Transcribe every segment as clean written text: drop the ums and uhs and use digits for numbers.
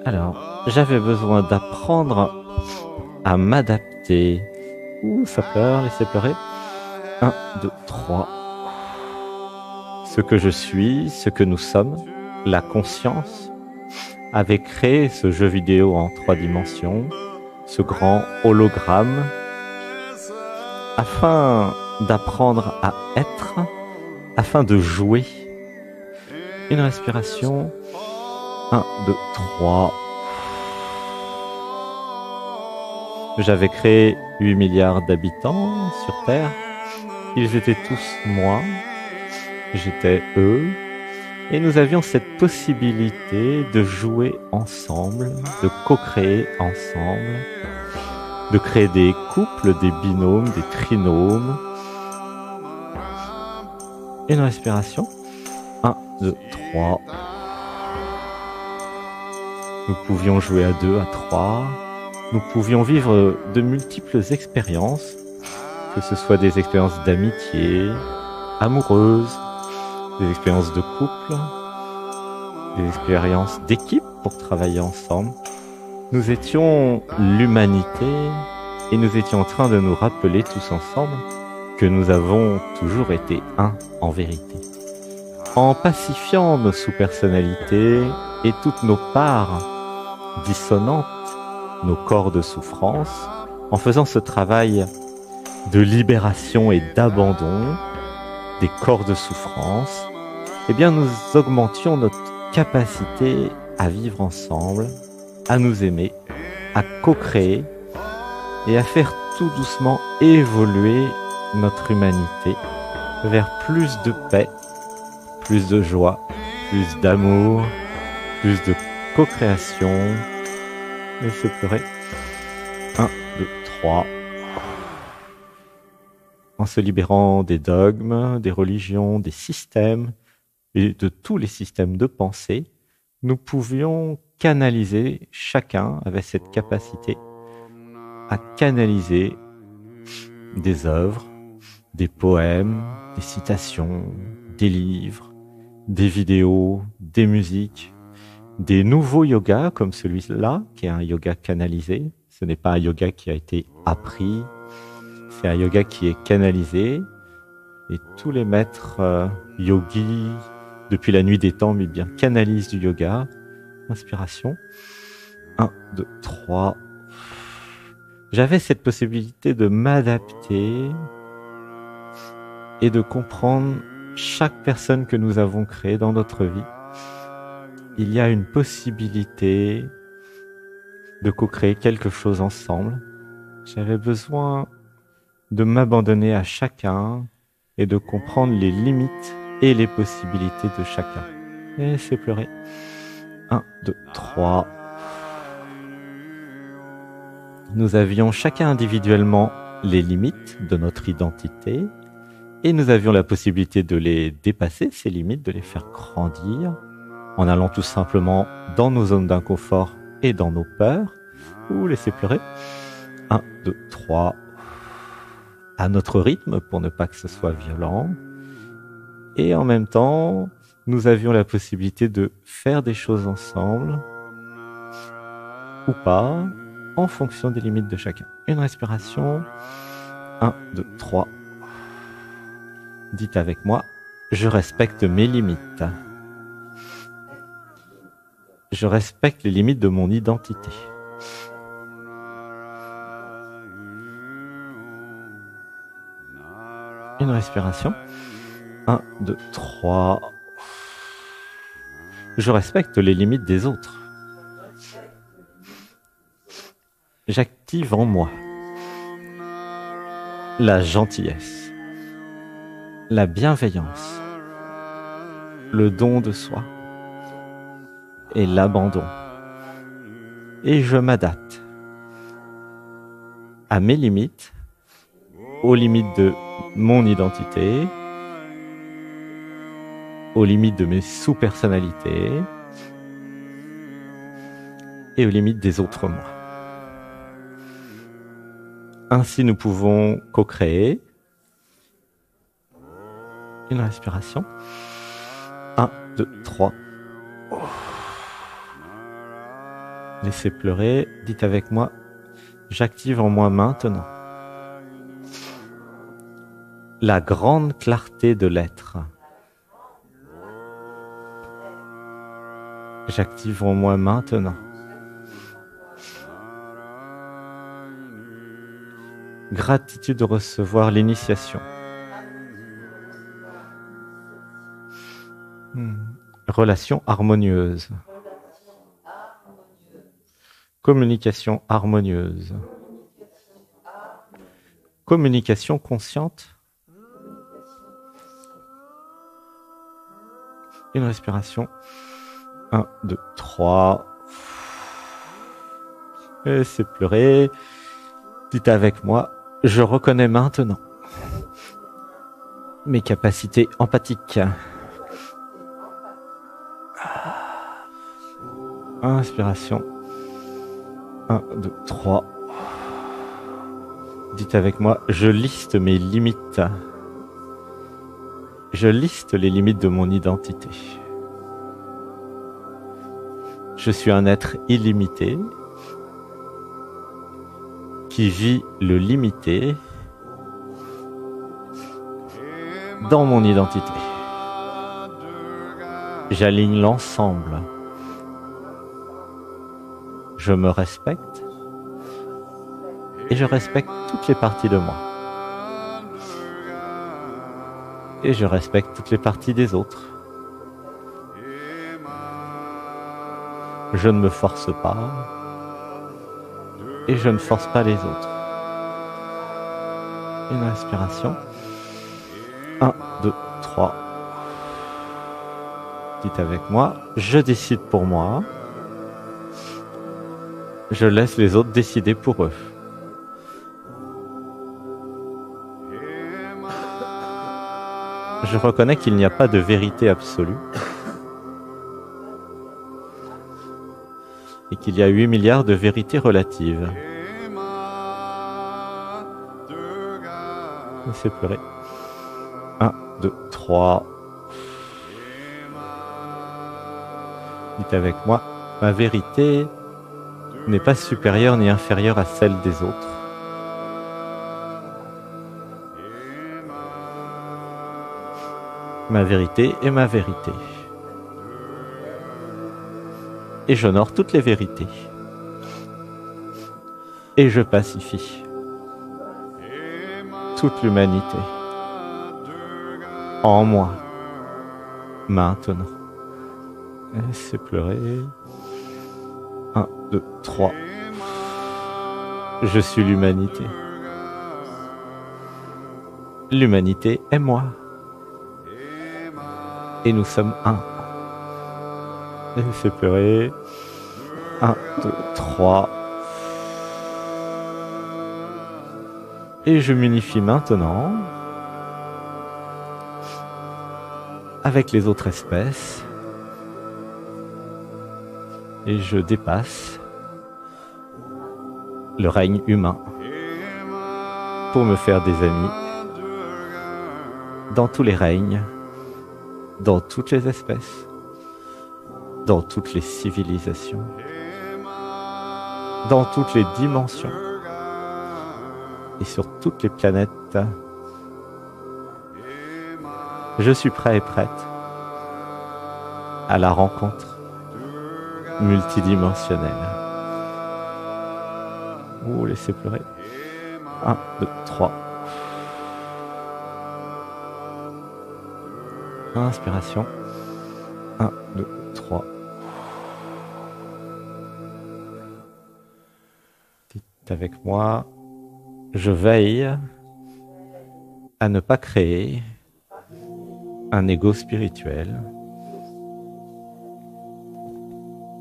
Alors, j'avais besoin d'apprendre à m'adapter. Ouh, ça pleure, laissez pleurer. 1, 2, 3. Ce que je suis, ce que nous sommes, la conscience, avait créé ce jeu vidéo en 3 dimensions, ce grand hologramme, afin d'apprendre à être, afin de jouer. Une respiration. 1, 2, 3. J'avais créé 8 milliards d'habitants sur Terre. Ils étaient tous moi. J'étais eux. Et nous avions cette possibilité de jouer ensemble, de co-créer ensemble, de créer des couples, des binômes, des trinômes. Une respiration. 1, 2, 3. Nous pouvions jouer à 2, à 3. Nous pouvions vivre de multiples expériences, que ce soit des expériences d'amitié, amoureuses, des expériences de couple, des expériences d'équipe pour travailler ensemble. Nous étions l'humanité et nous étions en train de nous rappeler tous ensemble que nous avons toujours été un en vérité. En pacifiant nos sous-personnalités et toutes nos parts dissonantes, nos corps de souffrance, en faisant ce travail de libération et d'abandon des corps de souffrance, eh bien nous augmentions notre capacité à vivre ensemble, à nous aimer, à co-créer et à faire tout doucement évoluer notre humanité vers plus de paix, plus de joie, plus d'amour, plus de co-création. Laissez pleurer. 1, 2, 3. En se libérant des dogmes, des religions, des systèmes et de tous les systèmes de pensée, nous pouvions canaliser, chacun avait cette capacité à canaliser des œuvres, des poèmes, des citations, des livres, des vidéos, des musiques, des nouveaux yogas comme celui-là, qui est un yoga canalisé. Ce n'est pas un yoga qui a été appris, c'est un yoga qui est canalisé. Et tous les maîtres yogis, depuis la nuit des temps, mais bien canalisent du yoga. Inspiration. 1, 2, 3. J'avais cette possibilité de m'adapter et de comprendre chaque personne que nous avons créée dans notre vie. Il y a une possibilité de co-créer quelque chose ensemble. J'avais besoin de m'abandonner à chacun et de comprendre les limites et les possibilités de chacun. Et c'est pleurer. 1, 2, 3. Nous avions chacun individuellement les limites de notre identité et nous avions la possibilité de les dépasser, ces limites, de les faire grandir en allant tout simplement dans nos zones d'inconfort et dans nos peurs, ou laisser pleurer. 1, 2, 3. À notre rythme pour ne pas que ce soit violent. Et en même temps, nous avions la possibilité de faire des choses ensemble ou pas, en fonction des limites de chacun. Une respiration. 1, 2, 3. Dites avec moi, je respecte mes limites. Je respecte les limites de mon identité. Une respiration. 1, 2, 3. Je respecte les limites des autres. J'active en moi la gentillesse, la bienveillance, le don de soi et l'abandon. Et je m'adapte à mes limites, aux limites de mon identité, aux limites de mes sous-personnalités et aux limites des autres moi. Ainsi, nous pouvons co-créer. Une respiration. 1, 2, 3. Laissez pleurer. Dites avec moi, j'active en moi maintenant la grande clarté de l'être. J'active en moi maintenant gratitude de recevoir l'initiation. Relation harmonieuse. Communication harmonieuse. Communication consciente. Une respiration. 1, 2, 3. Laissez pleurer. Dites avec moi, je reconnais maintenant mes capacités empathiques. Inspiration. 1, 2, 3. Dites avec moi, je liste mes limites. Je liste les limites de mon identité. Je suis un être illimité qui vit le limité dans mon identité. J'aligne l'ensemble. Je me respecte et je respecte toutes les parties de moi. Et je respecte toutes les parties des autres. Je ne me force pas et je ne force pas les autres. Une respiration. 1, 2, 3. Dites avec moi, je décide pour moi. Je laisse les autres décider pour eux. Je reconnais qu'il n'y a pas de vérité absolue et qu'il y a 8 milliards de vérités relatives. Laissez pleurer. 1, 2, 3. Dites avec moi, ma vérité n'est pas supérieure ni inférieure à celle des autres. Ma vérité est ma vérité. Et j'honore toutes les vérités. Et je pacifie toute l'humanité en moi, maintenant. Laissez pleurer. 1, 2, 3. Je suis l'humanité. L'humanité est moi. Et nous sommes un. Laissez pleurer. 1, 2, 3. Et je m'unifie maintenant avec les autres espèces. Et je dépasse le règne humain pour me faire des amis dans tous les règnes, dans toutes les espèces, dans toutes les civilisations, dans toutes les dimensions et sur toutes les planètes. Je suis prêt et prête à la rencontre multidimensionnelle. Oh, laissez pleurer. 1, 2, 3. Inspiration. 1, 2, 3. Dites avec moi, je veille à ne pas créer un ego spirituel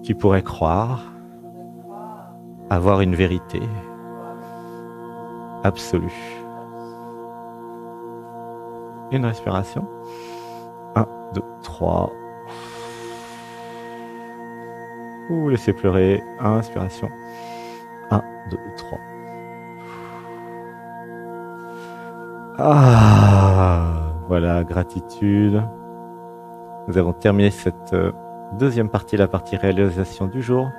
qui pourrait croire avoir une vérité absolue. Une respiration. 1, 2, 3. Ouh, laissez pleurer. Inspiration. 1, 2, 3. Voilà, gratitude. Nous avons terminé cette deuxième partie, la partie réalisation du jour.